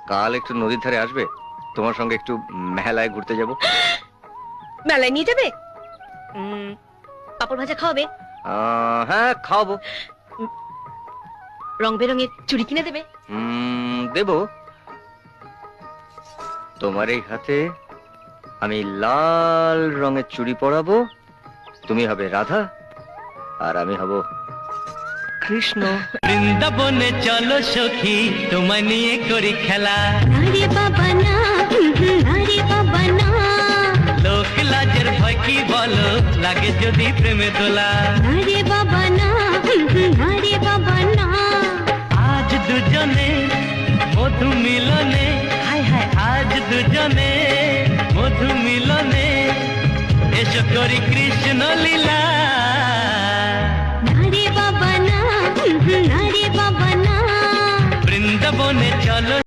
কাল একটু নদীর ধারে আসবে, তোমার সঙ্গে একটু মেলায় ঘুরতে যাব। মেলায় নিয়ে যাবে? পাপড় ভাজা খাওয়াবে? হ্যাঁ, খাওয়াবো। রং বেরঙের চুড়ি কিনে দেবে? দেব। তোমার এই হাতে আমি লাল রঙের চুড়ি পরাবো, তুমি হবে রাধা আর আমি হব কৃষ্ণ। বৃন্দাবনে চলো সখী, তোমায় নিয়ে করি খেলা। আরে বাবা না, আরে বাবা না, লোক লাজের ভয় কি বলো, লাগে যদি প্রেমে দোলা। আরে বাবা না, আরে বাবা না, আজ দুজনে মধু মিলনে, হায় হায় আজ দুজনে মধু মিলনে, এসো করি কৃষ্ণ লীলা। আরে বাবা না, আরে বাবা না, বৃন্দাবনে চলো